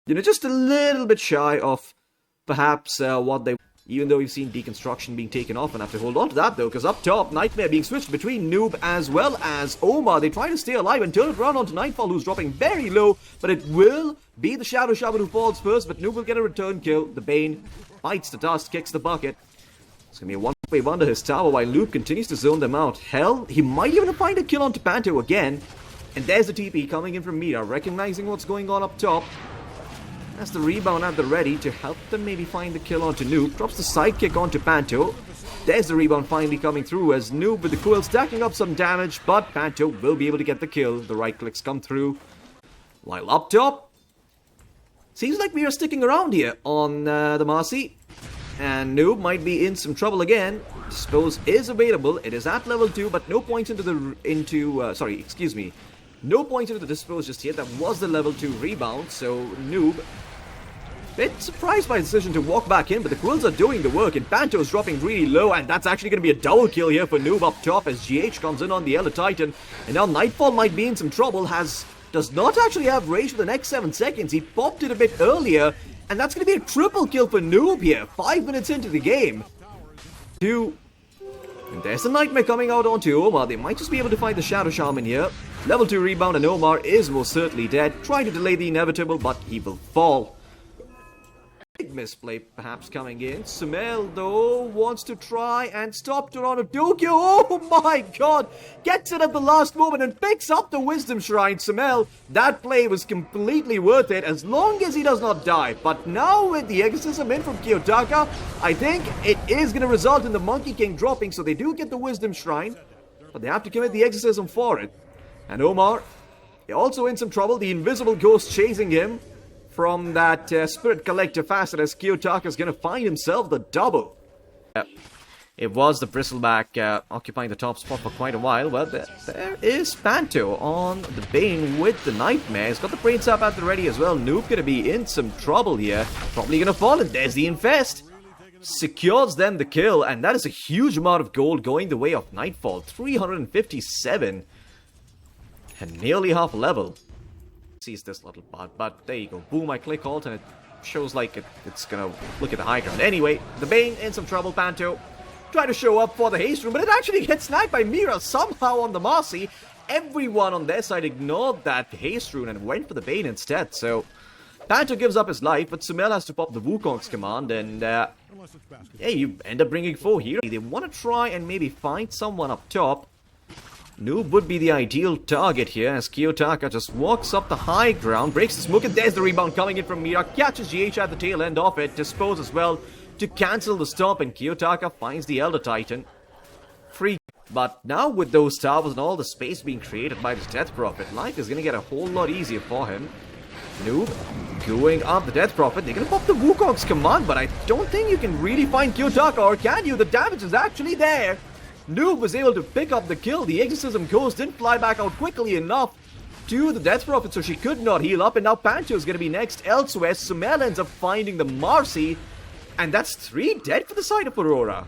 just a little bit shy of perhaps what they... Even though we've seen deconstruction being taken off, and have to hold on to that though, because up top, Nightmare being switched between Noob as well as Omar. They try to stay alive and turn it around onto Nightfall, who's dropping very low, but it will be the Shadow Shaman who falls first, but Noob will get a return kill. The Bane bites the dust, kicks the bucket. It's going to be a one-way under his tower while Noob continues to zone them out. Hell, he might even find a kill onto Panto again. And there's the TP coming in from Mira, recognizing what's going on up top. That's the rebound at the ready to help them maybe find the kill onto Noob. Drops the sidekick onto Panto. There's the rebound finally coming through as Noob with the quill stacking up some damage, but Panto will be able to get the kill. The right clicks come through. While up top, seems like we are sticking around here on the Marcy. And Noob might be in some trouble again. Dispose is available. It is at level 2, but no points into the... No points into the Dispose just yet. That was the level 2 rebound, so Noob... Bit surprised by the decision to walk back in, but the Quills are doing the work, and Panto's dropping really low, and that's actually going to be a double kill here for Noob up top as GH comes in on the Elder Titan. And now Nightfall might be in some trouble, does not actually have rage for the next 7 seconds. He popped it a bit earlier, and that's going to be a triple kill for Noob here, 5 minutes into the game. And there's the Nightmare coming out onto Omar. They might just be able to find the Shadow Shaman here. Level 2 rebound, and Omar is most certainly dead. Trying to delay the inevitable, but he will fall. Big misplay perhaps coming in. Sumail though wants to try and stop Toronto Tokyo. Oh my god! Gets it at the last moment and picks up the Wisdom Shrine. Sumail, that play was completely worth it as long as he does not die. But now with the exorcism in from Kiyotaka, I think it is going to result in the Monkey King dropping, so they do get the Wisdom Shrine, but they have to commit the exorcism for it. And Omar, also in some trouble. The invisible ghost chasing him from that Spirit Collector facet as Kiyotaka is going to find himself the double. It was the Bristleback occupying the top spot for quite a while. Well, there is Panto on the Bane with the Nightmare. He's got the Brain Sap at the ready as well. Noob going to be in some trouble here. Probably going to fall, and there's the Infest. Secures them the kill, and that is a huge amount of gold going the way of Nightfall. 357. And nearly half a level. Sees this little part, but there you go. Boom, I click alt and it shows like it's gonna look at the high ground. Anyway, the Bane in some trouble. Panto try to show up for the haste room, but it actually gets sniped by Mira somehow on the Marcy. Everyone on their side ignored that haste rune and went for the Bane instead. So Panto gives up his life, but Sumail has to pop the Wukong's command, and yeah, you end up bringing 4 here. They want to try and maybe find someone up top. Noob would be the ideal target here as Kiyotaka just walks up the high ground, breaks the smoke, and there's the rebound coming in from Mira, catches GH at the tail end of it, Dispose as well to cancel the stop, and Kiyotaka finds the Elder Titan. Free. But now with those towers and all the space being created by the Death Prophet, life is going to get a whole lot easier for him. Noob going up the Death Prophet. They're going to pop the Wukong's command, but I don't think you can really find Kiyotaka, or can you? The damage is actually there. Noob was able to pick up the kill. The Exorcism Ghost didn't fly back out quickly enough to the Death Prophet, so she could not heal up. And now Pancho is going to be next elsewhere. Sumail ends up finding the Marcy. And that's 3 dead for the side of Aurora.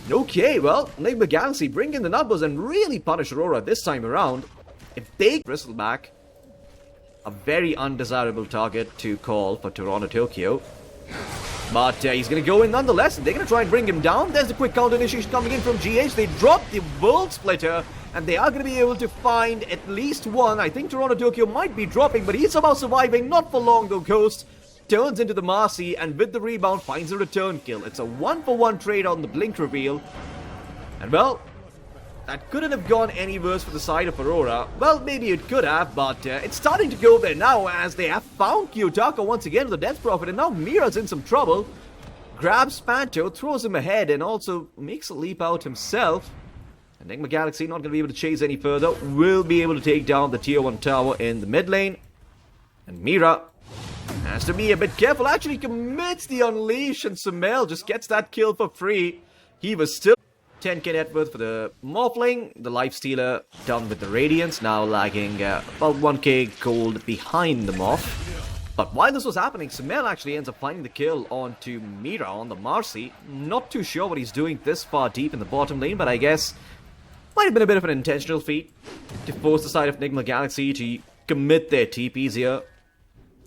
Okay, well, Nigma Galaxy bring in the numbers and really punish Aurora this time around. If they Bristleback, a very undesirable target to call for Toronto Tokyo. But he's going to go in nonetheless, and they're going to try and bring him down. There's the quick counter initiation coming in from GH. They drop the World Splitter, and they are going to be able to find at least one. I think Toronto Tokyo might be dropping, but he's somehow surviving. Not for long, though. Ghost turns into the Marcy, and with the rebound, finds a return kill. It's a 1-for-1 trade on the Blink reveal. And well, that couldn't have gone any worse for the side of Aurora. Well, maybe it could have, but it's starting to go there now as they have found Kiyotaka once again with the Death Prophet, and now Mira's in some trouble. Grabs Panto, throws him ahead, and also makes a leap out himself. And Nigma Galaxy not going to be able to chase any further. Will be able to take down the tier 1 tower in the mid lane. And Mira has to be a bit careful. Actually commits the Unleash, and Sumail just gets that kill for free. He was still 10k net worth for the Morphling. The Lifestealer done with the Radiance, now lagging about 1k gold behind the Morph. But while this was happening, Sumail actually ends up finding the kill onto Mira on the Marcy. Not too sure what he's doing this far deep in the bottom lane, but I guess might have been a bit of an intentional feat to force the side of Nigma Galaxy to commit their TPs here.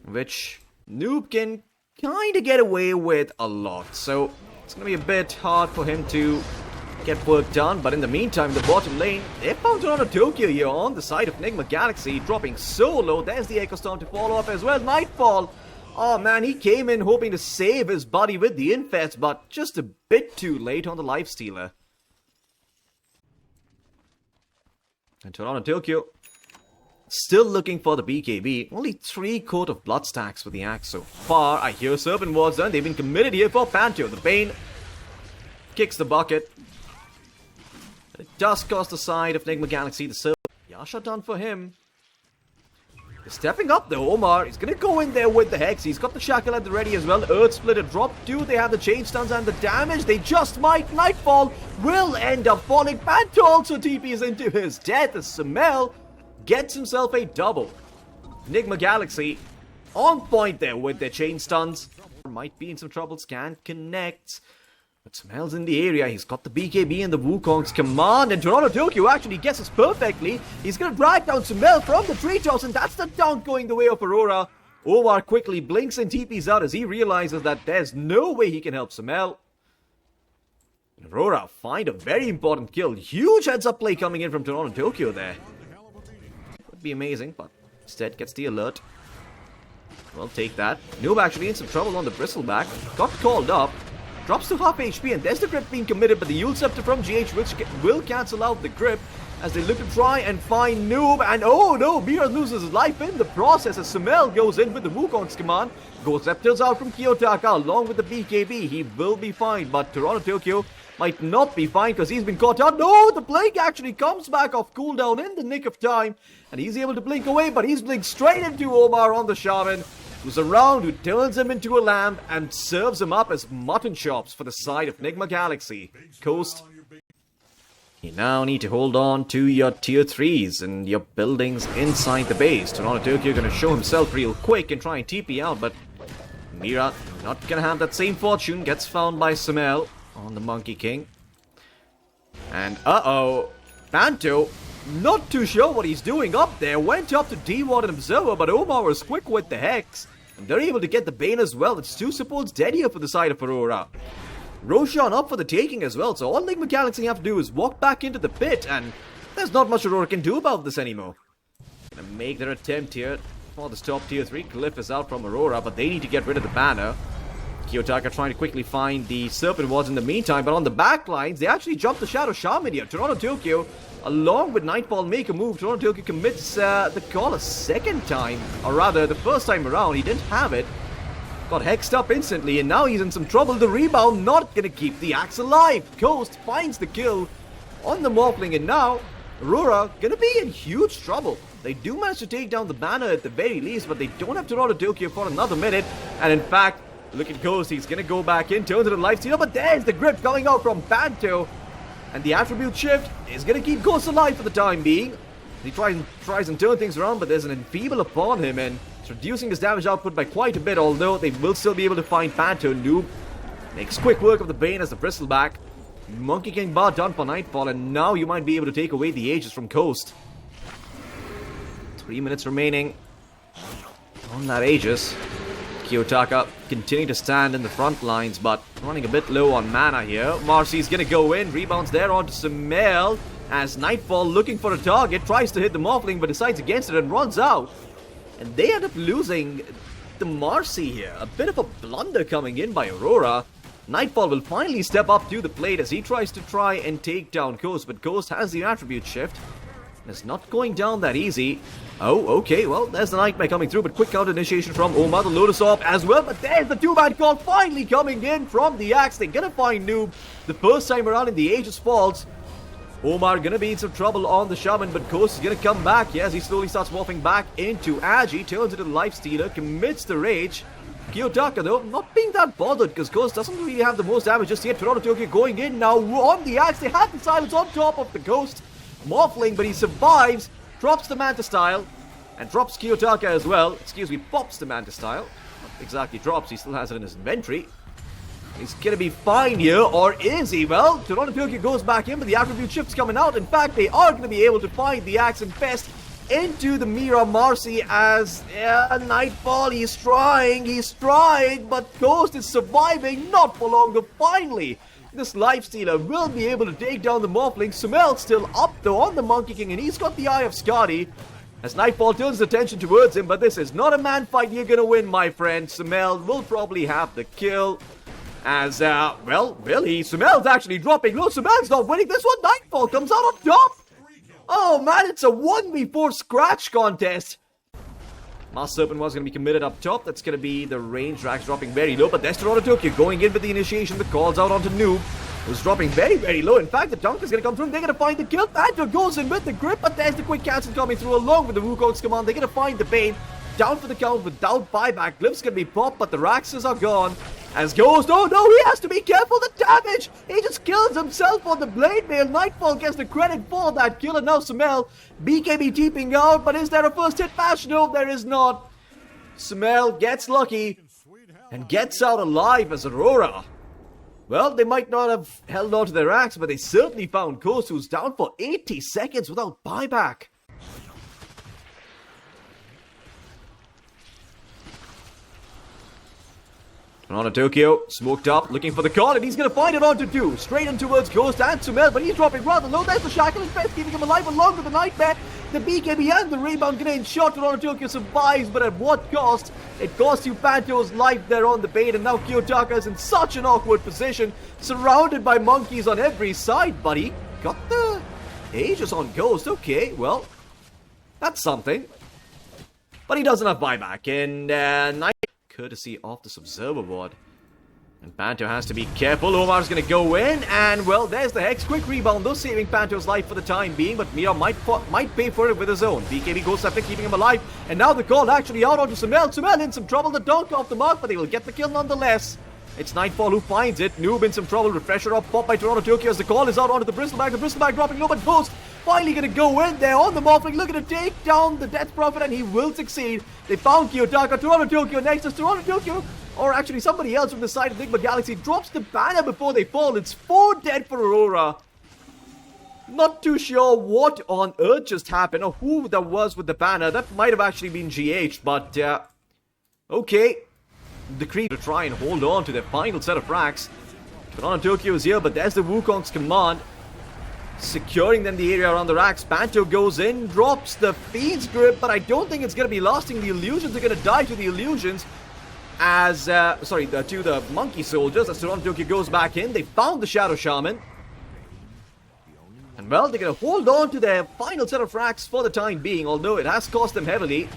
which Noob can kind of get away with a lot. So it's going to be a bit hard for him to get work done. But in the meantime, the bottom lane, they found Toronto Tokyo here on the side of Nigma Galaxy, dropping so low. There's the Echo Storm to follow up as well. Nightfall. Oh man, he came in hoping to save his buddy with the Infest, but just a bit too late on the Lifestealer. And Toronto Tokyo still looking for the BKB. Only 3 Coat of Blood stacks for the Axe so far. I hear Serpent Wards done. They've been committed here for Panto. The Bane kicks the bucket. It does cost the side of Nigma Galaxy. The Serpent. Yasha done for him. He's stepping up though, Omar. He's going to go in there with the Hex. He's got the Shackle at the ready as well. Earth Splitter drop 2. They have the chain stuns and the damage. They just might. Nightfall will end up falling. Panto also TPs into his death as Samel gets himself a double. Nigma Galaxy on point there with their chain stuns. Might be in some trouble. Scan connects. But Smel's in the area. He's got the BKB and the Wukong's command. And Toronto Tokyo actually guesses perfectly. He's going to drag down Smel from the treetops. And that's the dunk going the way of Aurora. Omar quickly blinks and TPs out as he realizes that there's no way he can help Smel. Aurora find a very important kill. Huge heads-up play coming in from Toronto Tokyo there. Would be amazing, but instead gets the alert. Well, take that. Noob actually in some trouble on the Bristleback. Got called up. Drops to half HP, and there's the grip being committed, but the Yule Scepter from GH which will cancel out the grip as they look to try and find Noob. And oh no, Mira loses his life in the process as Samel goes in with the Wukong's command. Ghost Scepter's out from Kiyotaka along with the BKB. He will be fine, but Toronto Tokyo might not be fine because he's been caught out. No, the Blink actually comes back off cooldown in the nick of time, and he's able to blink away, but he's blinked straight into Omar on the Shaman, who's around, who turns him into a lamb and serves him up as mutton chops for the side of Nigma Galaxy. Coast, you now need to hold on to your tier 3s and your buildings inside the base. Toronto Tokyo going to show himself real quick and try and TP out, but Mira not going to have that same fortune. Gets found by Samel on the Monkey King. And uh-oh, Panto, not too sure what he's doing up there. Went up to D-Ward and Observer, but Omar was quick with the Hex. And they're able to get the Bane as well. It's 2 supports dead here for the side of Aurora. Roshan up for the taking as well. So all Nigma Galaxy have to do is walk back into the pit. And there's not much Aurora can do about this anymore. Gonna make their attempt here for this top tier 3. Glyph is out from Aurora, but they need to get rid of the banner. Kiyotaka trying to quickly find the Serpent Wards in the meantime. But on the back lines, they actually jump the Shadow Shaman here. Toronto Tokyo, along with Nightfall, make a move. Toronto Tokyo commits the call a second time. Or rather, the first time around, he didn't have it. Got hexed up instantly, and now he's in some trouble. The rebound not going to keep the Axe alive. Ghost finds the kill on the Morphling, and now Aurora going to be in huge trouble. They do manage to take down the banner at the very least, but they don't have Toronto Tokyo for another minute. And in fact, look at Ghost. He's going to go back in, turns it to Lifestealer, but there's the grip coming out from Panto. And the attribute shift is going to keep Ghost alive for the time being. He tries and turn things around, but there's an enfeeble upon him, and it's reducing his damage output by quite a bit, although they will still be able to find Panto. Noob makes quick work of the Bane as the Bristleback. Monkey King bar done for Nightfall, and now you might be able to take away the Aegis from Ghost. 3 minutes remaining on that Aegis. Kiyotaka continuing to stand in the front lines, but running a bit low on mana here. Marcy's gonna go in, rebounds there onto Samel as Nightfall looking for a target, tries to hit the Morphling but decides against it and runs out. And they end up losing the Marcy here. A bit of a blunder coming in by Aurora. Nightfall will finally step up to the plate as he tries and take down Ghost, but Ghost has the attribute shift. It's not going down that easy. Oh, okay, well, there's the Nightmare coming through, but quick counter initiation from Omar, the Lotus Orb as well, but there's the 2-man call finally coming in from the Axe. They're gonna find Noob the first time around in the Aegis Falls. Omar gonna be in some trouble on the Shaman, but Ghost is gonna come back. Yes, he slowly starts morphing back into Agi, turns into the Lifestealer, commits the Rage. Kiyotaka, though, not being that bothered because Ghost doesn't really have the most damage just yet. Toronto Tokyo going in now on the Axe. They had the silence on top of the Ghost Morphling, but he survives, drops the Manta Style, and drops Kiyotaka as well. Excuse me, pops the Manta Style. Not exactly drops, he still has it in his inventory. He's gonna be fine here, or is he? Well, Toronto Tokyo goes back in, but the attribute shift's coming out. In fact, they are gonna be able to find the Axe Infest into the Mira Marcy as Nightfall, he's trying, but Ghost is surviving, not for long, but finally, this Lifestealer will be able to take down the Morphling. Sumel's still up though on the Monkey King, and he's got the Eye of Skadi as Nightfall turns his attention towards him, but this is not a man fight you're gonna win, my friend. Sumel will probably have the kill. As, well, really, Sumel's actually dropping low. Sumel's not winning this one. Nightfall comes out on top. Oh, man, it's a 1v4 scratch contest. Master Serpent was going to be committed up top. That's going to be the range racks dropping very low. But there's Toronto Tokyo going in with the initiation. The calls out onto Noob, who's dropping very, very low. In fact, the dunk is going to come through. They're going to find the kill. Panther goes in with the grip, but there's the quick cancel coming through along with the Wukong's command. They're going to find the Bane. Down for the count without buyback. Glyph's going to be popped, but the Raxes are gone. As Ghost, oh no, he has to be careful, the damage! He just kills himself on the Blade Mail. Nightfall gets the credit for that kill, and now Sumel, BKB teeping out, but is there a first hit match? No, there is not. Sumel gets lucky and gets out alive as Aurora. Well, they might not have held on to their axe, but they certainly found Ghost, who's down for 80 seconds without buyback. Toronto Tokyo, smoked up, looking for the call, and he's going to find it onto two. Straight in towards Ghost and Sumel, but he's dropping rather low. There's the Shackle and Fest, keeping him alive along with the Nightmare. The BKB and the rebound getting shot. Toronto Tokyo survives, but at what cost? It costs you Panto's life there on the bait, and now Kiyotaka is in such an awkward position, surrounded by monkeys on every side, but he got the Aegis on Ghost. Okay, well, that's something. But he doesn't have buyback, and courtesy of this observer ward. And Panto has to be careful. Omar's going to go in, and well, there's the Hex. Quick rebound, though, saving Panto's life for the time being, but Mira might pay for it with his own. BKB goes after keeping him alive, and now the call actually out onto Sumel. Sumel in some trouble, the dunk off the mark, but they will get the kill nonetheless. It's Nightfall who finds it. Noob in some trouble. Refresher up, popped by Toronto Tokyo as the call is out onto the Bristleback. The Bristleback dropping low, but Ghost finally going to go in there on the Morphling, looking to take down the Death Prophet, and he will succeed. They found Kiyotaka. Toronto Tokyo next is Toronto Tokyo, or actually somebody else from the side of Nigma Galaxy, drops the banner before they fall. It's 4 dead for Aurora. Not too sure what on earth just happened or who that was with the banner. That might have actually been GH, but okay. The Creed to try and hold on to their final set of racks. Toronto Tokyo is here, but there's the Wukong's command, securing them the area around the racks. Panto goes in, drops the Fiend's grip, but I don't think it's going to be lasting. The illusions are going to die to the illusions as, to the monkey soldiers as Toronto Tokyo goes back in. They found the Shadow Shaman. And well, they're going to hold on to their final set of racks for the time being, although it has cost them heavily.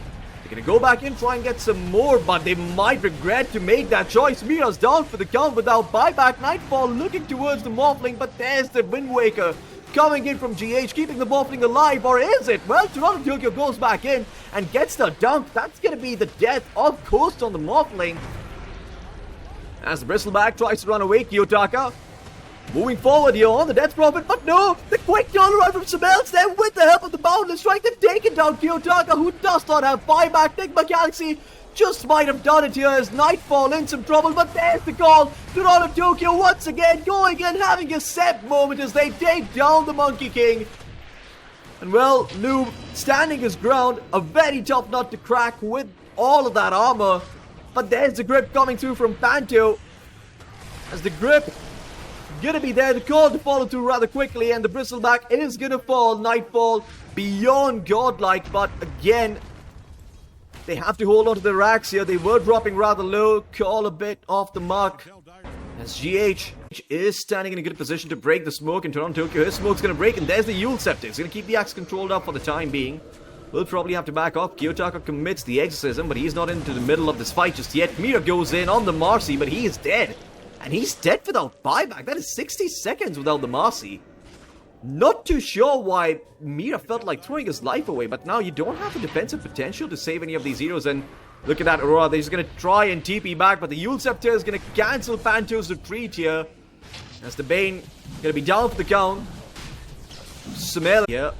They're going to go back in, try and get some more, but they might regret to make that choice. Mira's down for the count without buyback. Nightfall looking towards the Morphling, but there's the Wind Waker coming in from GH, keeping the Morphling alive, or is it? Well, Toronto Tokyo goes back in and gets the dunk. That's going to be the death of Ghost on the Morphling. As the Bristleback tries to run away, Kiyotaka moving forward here on the Death Prophet, but no, the quick turnaround from Sumel's there with the help of the Boundless Strike. They've taken down Kiyotaka, who does not have buyback. Nigma Galaxy just might have done it here as Nightfall in some trouble, but there's the call. Toronto Tokyo once again going in, having a set moment as they take down the Monkey King. And well, Noob standing his ground, a very tough nut to crack with all of that armor. But there's the grip coming through from Panto, as the grip gonna be there, the call to follow through rather quickly, and the Bristleback is gonna fall. Nightfall beyond godlike, but again, they have to hold on to the racks here. They were dropping rather low, call a bit off the mark, as GH is standing in a good position to break the smoke, and Toronto Tokyo, his smoke's gonna break, and there's the Yule Scepter. It's gonna keep the axe controlled up for the time being. We'll probably have to back off. Kiyotaka commits the exorcism, but he's not into the middle of this fight just yet. Mira goes in on the Marcy, but he is dead. And he's dead without buyback. That is 60 seconds without the Marcy. Not too sure why Mira felt like throwing his life away, but now you don't have the defensive potential to save any of these heroes. And look at that, Aurora. They're just going to try and TP back, but the Yule Scepter is going to cancel Panto's retreat here. As the Bane going to be down for the count. Sumel here.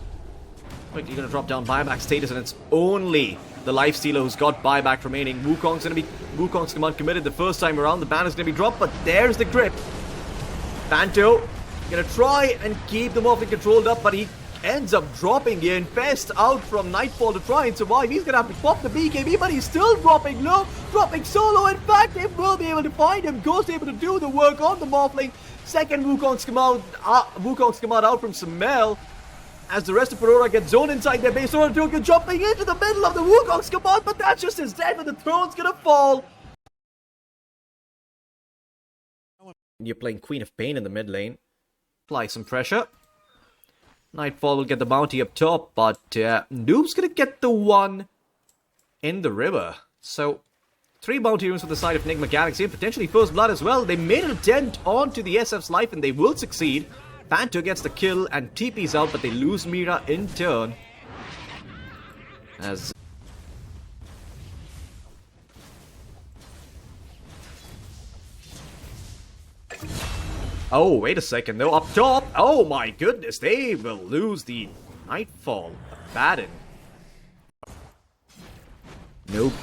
Quickly going to drop down buyback status, and it's only the Lifestealer who's got buyback remaining. Wukong's command committed the first time around. The banner's going to be dropped, but there's the grip. Panto going to try and keep the Morphling controlled up, but he ends up dropping in. Fest out from Nightfall to try and survive. He's gonna have to pop the BKB, but he's still dropping low, dropping solo. In fact, they will be able to find him. Ghost able to do the work on the Morphling. Second Wukong's come out from Sumail. As the rest of Aurora get zoned inside their base, Aurora Tokyo jumping into the middle of the Wukong's command, but that's just his dead, but the throne's gonna fall. You're playing Queen of Pain in the mid lane. Apply some pressure. Nightfall will get the bounty up top, but Noob's gonna get the one in the river. So, 3 bounty runes for the side of Nigma Galaxy, and potentially First Blood as well. They made an attempt onto the SF's life, and they will succeed. Panto gets the kill and TP's out, but they lose Mira in turn. As oh, wait a second though, up top! Oh my goodness, they will lose the Nightfall. Baden. Nope.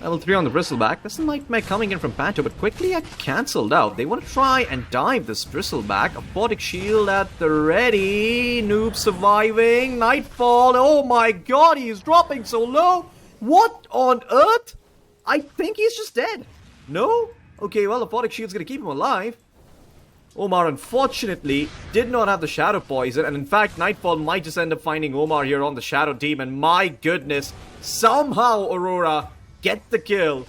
Level 3 on the Bristleback. This is Nightmare coming in from Panto, but quickly cancelled out. They want to try and dive this Bristleback. Aquatic Shield at the ready. Noob surviving. Nightfall. Oh my god, he's dropping so low. What on earth? I think he's just dead. No? Okay, well, Aquatic Shield's going to keep him alive. Omar, unfortunately, did not have the Shadow Poison, and in fact, Nightfall might just end up finding Omar here on the Shadow team, and my goodness, somehow Aurora get the kill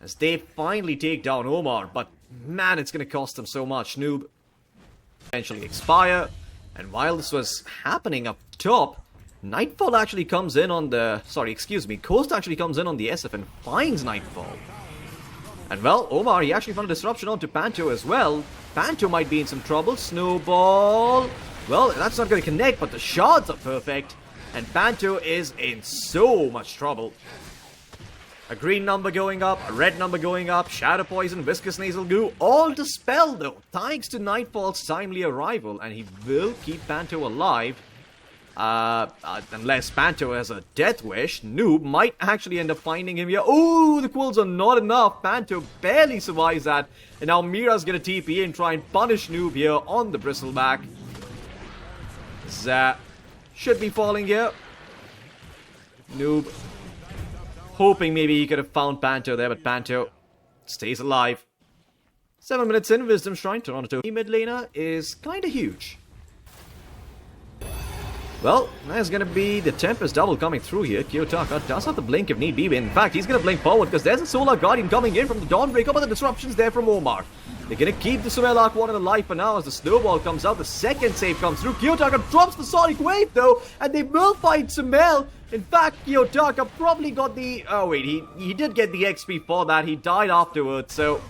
as they finally take down Omar, but man, it's gonna cost them so much. Noob eventually expire, and while this was happening up top, Nightfall actually comes in on the... Ghost actually comes in on the SF and finds Nightfall. And well, Omar, he actually found a disruption onto Panto as well. Panto might be in some trouble. Snowball. Well, that's not gonna connect, but the shards are perfect, and Panto is in so much trouble. A green number going up, a red number going up, Shadow Poison, Viscous Nasal Goo, all dispelled though, thanks to Nightfall's timely arrival, and he will keep Panto alive. Unless Panto has a death wish, Noob might actually end up finding him here. Oh, the quills are not enough. Panto barely survives that, and now Mira's gonna TP and try and punish Noob here on the Bristleback. Zap should be falling here. Noob hoping maybe he could have found Panto there, but Panto stays alive. 7 minutes in, Wisdom Shrine, Toronto. The mid laner is kinda huge. Well, there's gonna be the Tempest double coming through here. Kiyotaka does have the blink if need be. In fact, he's gonna blink forward because there's a Solar Guardian coming in from the Dawnbreaker, but the disruption's there from Omar. They're gonna keep the Sumail Arc One alive for now as the Snowball comes out. The second save comes through. Kiyotaka drops the Sonic Wave though, and they will find Sumail. In fact, Kiyotaka probably got the... Oh wait, he did get the XP for that. He died afterwards, so...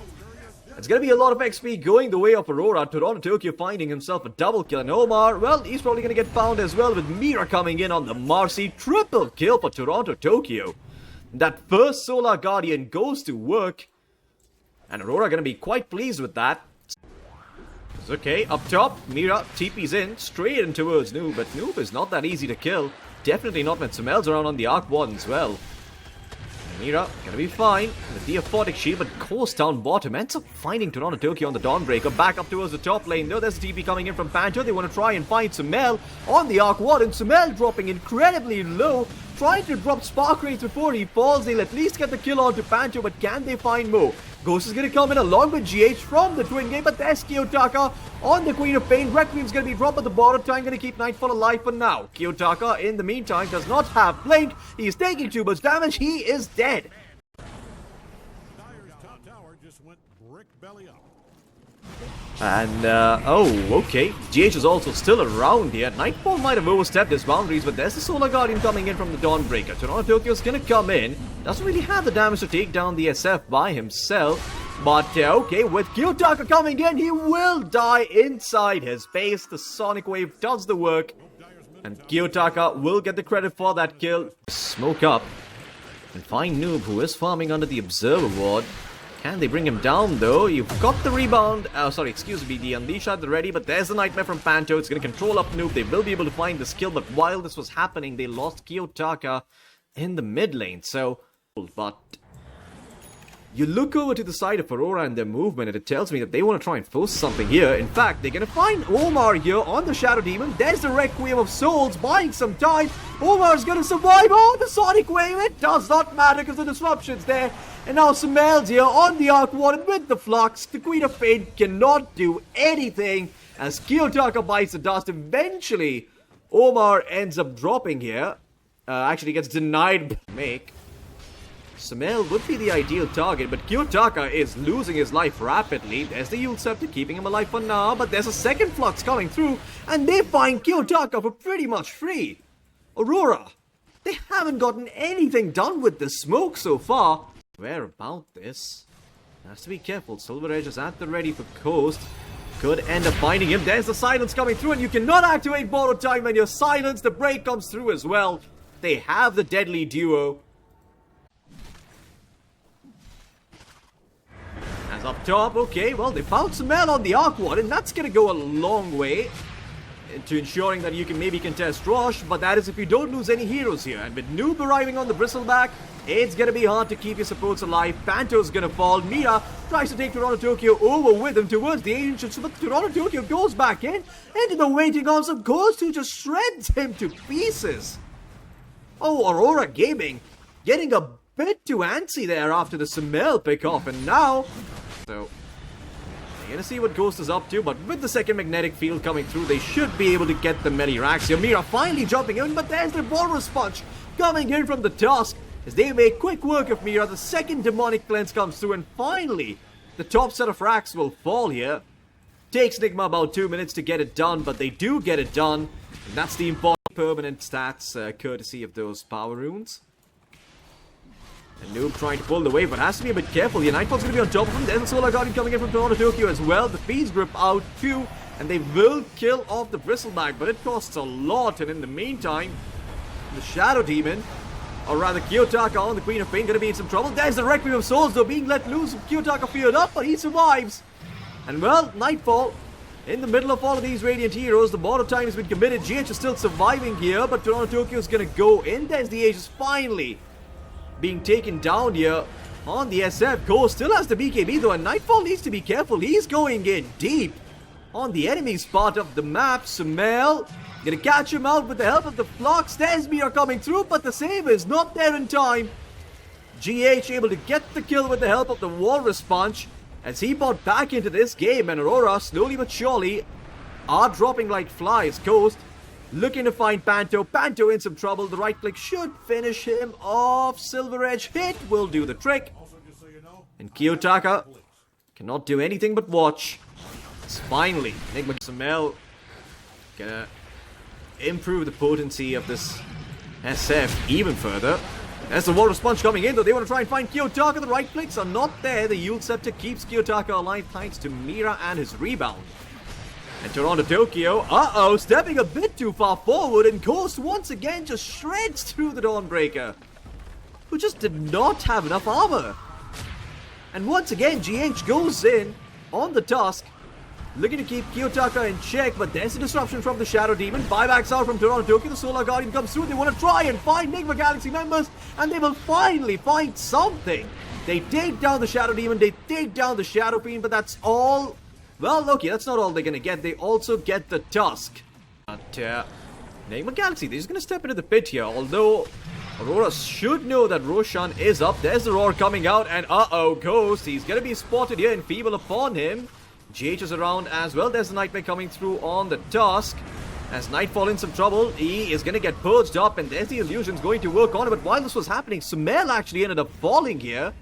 It's gonna be a lot of XP going the way of Aurora. Toronto Tokyo finding himself a double kill. And Omar, well, he's probably gonna get found as well with Mira coming in on the Marcy. Triple kill for Toronto Tokyo. That first Solar Guardian goes to work. And Aurora gonna be quite pleased with that. It's okay, up top, Mira TP's in, straight in towards Noob. But Noob is not that easy to kill. Definitely not when Sumail's around on the Arc One as well. Mira gonna be fine with the Aquatic Shield, but Ghost down bottom ends up finding Toronto Tokyo on the Dawnbreaker. Back up towards the top lane though. There's a TP coming in from Panto. They want to try and find Sumail on the Arc One, and Sumail dropping incredibly low, trying to drop Spark Rays before he falls. They'll at least get the kill onto Panto, but can they find more? Ghost is going to come in along with GH from the Twin Game, but there's Kiyotaka on the Queen of Pain. Requiem's going to be dropped at the bottom time, going to keep Nightfall alive for now. Kiyotaka, in the meantime, does not have Blink. He is taking too much damage. He is dead. And, oh, okay. GH is also still around here. Nightfall might have overstepped his boundaries, but there's the Solar Guardian coming in from the Dawnbreaker. Toronto Tokyo's gonna come in. Doesn't really have the damage to take down the SF by himself. But, okay, with Kiyotaka coming in, he will die inside his base. The Sonic Wave does the work. And Kiyotaka will get the credit for that kill. Smoke up. And find Noob, who is farming under the Observer Ward. Can they bring him down though? You've got the rebound. The Unleash at the ready, but there's the Nightmare from Panto. It's going to control up Noob. They will be able to find the skill, but while this was happening, they lost Kiyotaka in the mid lane. So, but You look over to the side of Aurora and their movement, and it tells me that they want to try and force something here. In fact, they're going to find Omar here on the Shadow Demon. There's the Requiem of Souls buying some time. Omar's going to survive. Oh, the Sonic Wave. It does not matter because the disruption's there. And now Sumail's here on the Arc Warden with the Flux. The Queen of Fate cannot do anything as Kiyotaka bites the dust. Eventually, Omar ends up dropping here. Actually gets denied. Sumail would be the ideal target, but Kiyotaka is losing his life rapidly. There's the Yule Scepter keeping him alive for now, but there's a second Flux coming through, and they find Kiyotaka for pretty much free. Aurora, they haven't gotten anything done with the smoke so far. Where about this? Has to be careful. Silver Edge is at the ready for Coast. Could end up finding him. There's the silence coming through, and you cannot activate borrowed time when you're silenced. The break comes through as well. They have the deadly duo. As up top, okay, well, they found Sumail on the Arc Warden, and that's going to go a long way to ensuring that you can maybe contest Rosh, but that is if you don't lose any heroes here. And with Noob arriving on the Bristleback, it's going to be hard to keep your supports alive. Panto's going to fall. Mira tries to take Toronto Tokyo over with him towards the Ancients, but Toronto Tokyo goes back into the waiting arms of Ghost, who just shreds him to pieces. Oh, Aurora Gaming getting a bit too antsy there after the Sumail pick-off, and now... So, they're going to see what Ghost is up to, but with the second magnetic field coming through, they should be able to get the melee racks here. Mira finally jumping in, but there's the Walrus Punch coming in from the Tusk. As they make quick work of Mira, the second demonic cleanse comes through, and finally, the top set of racks will fall here. Takes Nigma about 2 minutes to get it done, but they do get it done. And that's the important permanent stats, courtesy of those power runes. And Noob trying to pull the wave, but has to be a bit careful here. Nightfall's going to be on top of him. There's a Solar Guardian coming in from Toronto Tokyo as well. The Fiend's Grip out too, and they will kill off the Bristleback, but it costs a lot. And in the meantime, the Shadow Demon, or rather Kiyotaka on the Queen of Pain, going to be in some trouble. There's the Requiem of Souls though being let loose. Kiyotaka feared up, but he survives. And well, Nightfall in the middle of all of these Radiant heroes. The border time has been committed. GH is still surviving here, but Toronto Tokyo is going to go in. There's the Aegis finally being taken down here on the SF. Ghost still has the BKB though, and Nightfall needs to be careful. He's going in deep on the enemy's part of the map. Sumail gonna catch him out with the help of the Flux. There's Mira coming through, but the save is not there in time. GH able to get the kill with the help of the Walrus Punch as he bought back into this game, and Aurora slowly but surely are dropping like flies. Ghost looking to find Panto. Panto in some trouble. The right click should finish him off. Silver Edge hit will do the trick. And Kiyotaka cannot do anything but watch. It's finally Nigma Sumail gonna improve the potency of this SF even further. There's the Walrus Punch coming in, though they want to try and find Kiyotaka. The right clicks are not there. The Yule Scepter keeps Kiyotaka alive thanks to Mira and his rebound. And Toronto Tokyo, stepping a bit too far forward, and Ghost once again just shreds through the Dawnbreaker, who just did not have enough armor. And once again, GH goes in on the Tusk, looking to keep Kiyotaka in check, but there's a disruption from the Shadow Demon. Buybacks out from Toronto Tokyo. The Solar Guardian comes through. They want to try and find Nigma Galaxy members, and they will finally find something. They take down the Shadow Demon, they take down the Shadow Fiend, but that's all. Well, okay, that's not all they're going to get. They also get the Tusk. But, Nigma Galaxy, they're just going to step into the pit here. Although, Aurora should know that Roshan is up. There's the Roar coming out, and Ghost. He's going to be spotted here, Enfeeble upon him. GH is around as well. There's the Nightmare coming through on the Tusk. As Nightfall in some trouble, he is going to get purged up, and there's the illusions going to work on it. But while this was happening, Sumail actually ended up falling here.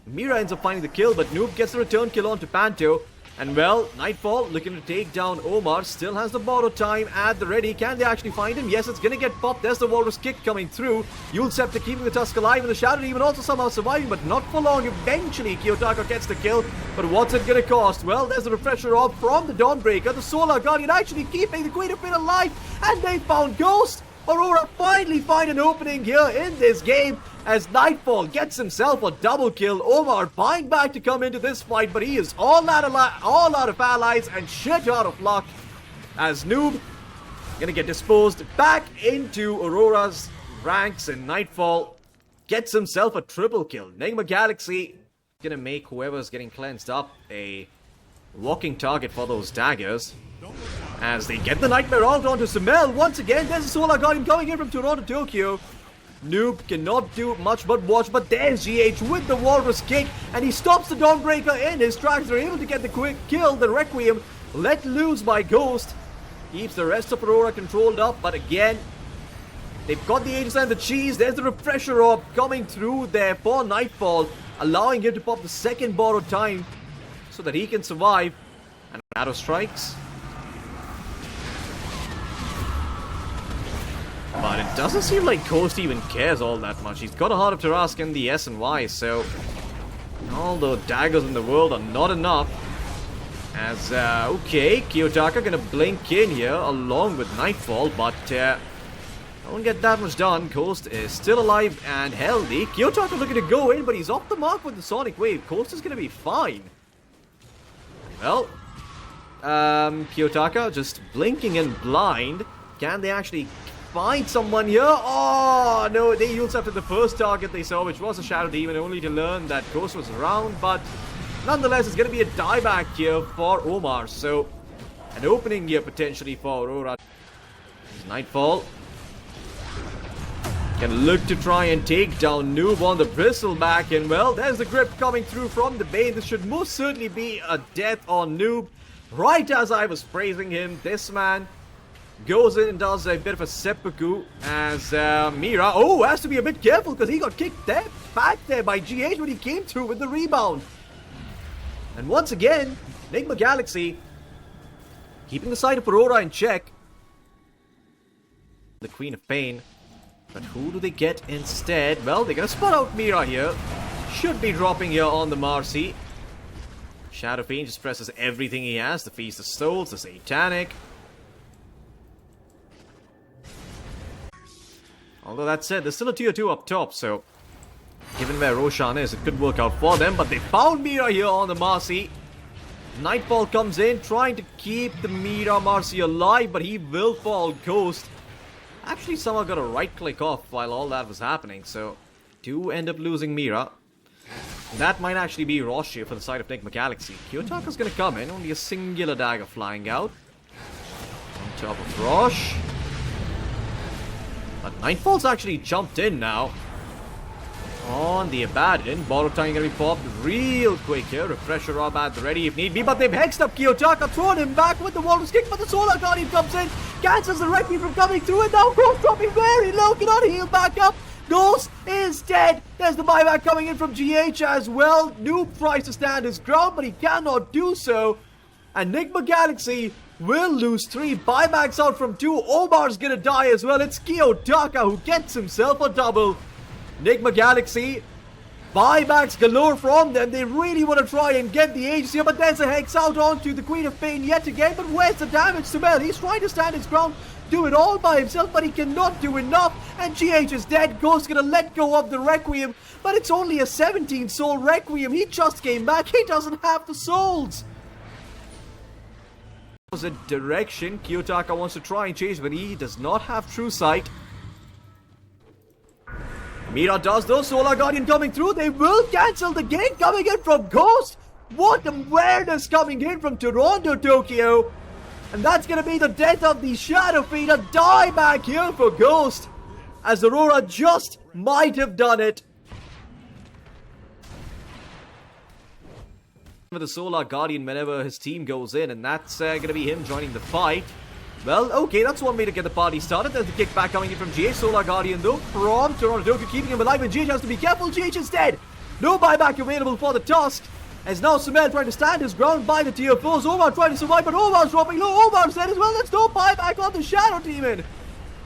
Mira ends up finding the kill, but Noob gets the return kill onto Panto. And well, Nightfall looking to take down Omar. Still has the borrow time at the ready. Can they actually find him? Yes, it's going to get popped. There's the Walrus kick coming through. Yule Scepter keeping the Tusk alive, and the Shadow Demon also somehow surviving, but not for long. Eventually, Kiyotaka gets the kill. But what's it going to cost? Well, there's a refresher orb from the Dawnbreaker. The Solar Guardian actually keeping the Queen of Fate alive, and they found Ghost. Aurora finally find an opening here in this game as Nightfall gets himself a double kill. Omar buying back to come into this fight, but he is all out of allies and shit out of luck as Noob gonna get disposed back into Aurora's ranks, and Nightfall gets himself a triple kill. Nigma Galaxy Gonna make whoever's getting cleansed up a walking target for those daggers. As they get the Nightmare out onto Sumail. Once again, there's a Solar Guardian coming in from Toronto, Tokyo. Noob cannot do much but watch, but there's GH with the Walrus kick, and he stops the Dawnbreaker in his tracks. They're able to get the quick kill. The Requiem let loose by Ghost keeps the rest of Aurora controlled up, but again, they've got the Aegis and the cheese. There's the Refresher Orb coming through there for Nightfall, allowing him to pop the second borrowed time so that he can survive. And Arrow strikes. But it doesn't seem like Ghost even cares all that much. He's got a Heart of Tarask and the S and Y, so all the daggers in the world are not enough. As, okay, Kiyotaka gonna blink in here along with Nightfall, but don't get that much done. Ghost is still alive and healthy. Kiyotaka looking to go in, but he's off the mark with the Sonic Wave. Ghost is gonna be fine. Well, Kiyotaka just blinking in blind. Can they actually find someone here? Oh, no, they used after the first target they saw, which was a Shadow Demon, only to learn that Ghost was around, but nonetheless, it's going to be a dieback here for Omar, so an opening here potentially for Aurora. Nightfall can look to try and take down Noob on the bristleback, and well, there's the grip coming through from the Bane. This should most certainly be a death on Noob. Right as I was praising him, this man goes in and does a bit of a seppuku as Mira, has to be a bit careful because he got kicked back there by GH when he came through with the rebound. And once again, Nigma Galaxy keeping the side of Aurora in check. The Queen of Pain. But who do they get instead? Well, they're gonna spot out Mira here. Should be dropping here on the Marcy. Shadow Pain just presses everything he has. The Feast of Souls, the Satanic. Although that said, there's still a tier 2 up top, so given where Roshan is, it could work out for them. But they found Mira here on the Marcy. Nightfall comes in, trying to keep the Mira Marcy alive, but he will fall. Ghost actually somehow got a right click off while all that was happening, so do end up losing Mira. That might actually be Rosh here for the side of Nigma Galaxy. Kiyotaka's gonna come in, only a singular dagger flying out. On top of Rosh. But Nightfall's actually jumped in now. On the Abaddon. Borrowed time gonna be popped real quick here. Refresher Orb at the ready if need be. But they've hexed up Kiyotaka, thrown him back with the Walrus kick. But the Solar Guardian comes in, cancels the Requiem from coming through. And now Ghost dropping very low, cannot heal back up. Ghost is dead. There's the buyback coming in from GH as well. Noob tries to stand his ground, but he cannot do so. And Nigma Galaxy will lose 3. Buybacks out from 2. Omar's gonna die as well. It's Kiyotaka who gets himself a double. Nigma Galaxy, buybacks galore from them. They really want to try and get the Aegis here, but there's a Hex out onto the Queen of Pain yet again. But where's the damage? Sumail, he's trying to stand his ground, do it all by himself, but he cannot do enough. And GH is dead. Ghost's gonna let go of the Requiem, but it's only a 17 soul Requiem. He just came back. He doesn't have the souls. A direction Kiyotaka wants to try and change, but he does not have true sight. Mira does though. Solar Guardian coming through. They will cancel the game coming in from Ghost. What awareness coming in from Toronto, Tokyo. And that's going to be the death of the Shadow Fiend. A die back here for Ghost, as Aurora just might have done it. With the Solar Guardian whenever his team goes in, and that's going to be him joining the fight. Well, okay, that's one way to get the party started. There's the kickback coming in from GH. Solar Guardian, though, from Toronto, keeping him alive, and GH has to be careful. GH is dead. No buyback available for the Tusk. As now Sumail trying to stand his ground by the tier 4s. Omar trying to survive, but Omar's dropping low. Omar's dead as well. There's no buyback on the Shadow Demon.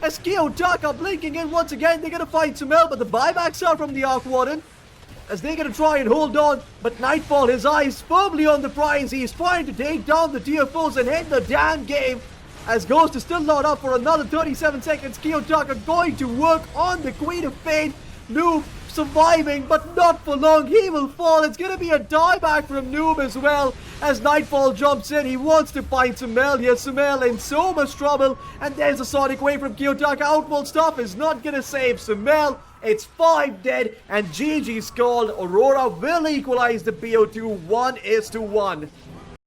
As Kiyotaka blinking in once again. They're going to fight Sumail, but the buybacks are from the Arc Warden, as they're going to try and hold on. But Nightfall, his eyes firmly on the prize. He's trying to take down the tier 4s and end the damn game. As Ghost is still not up for another 37 seconds. Kiyotaka going to work on the Queen of Pain. Noob surviving, but not for long. He will fall. It's going to be a dieback from Noob as well. As Nightfall jumps in, he wants to find Sumail here. Sumail in so much trouble. And there's a Sonic Wave from Kiyotaka. Outwall stuff is not going to save Sumail. It's 5 dead and GG's called. Aurora will equalize the BO2 1-1.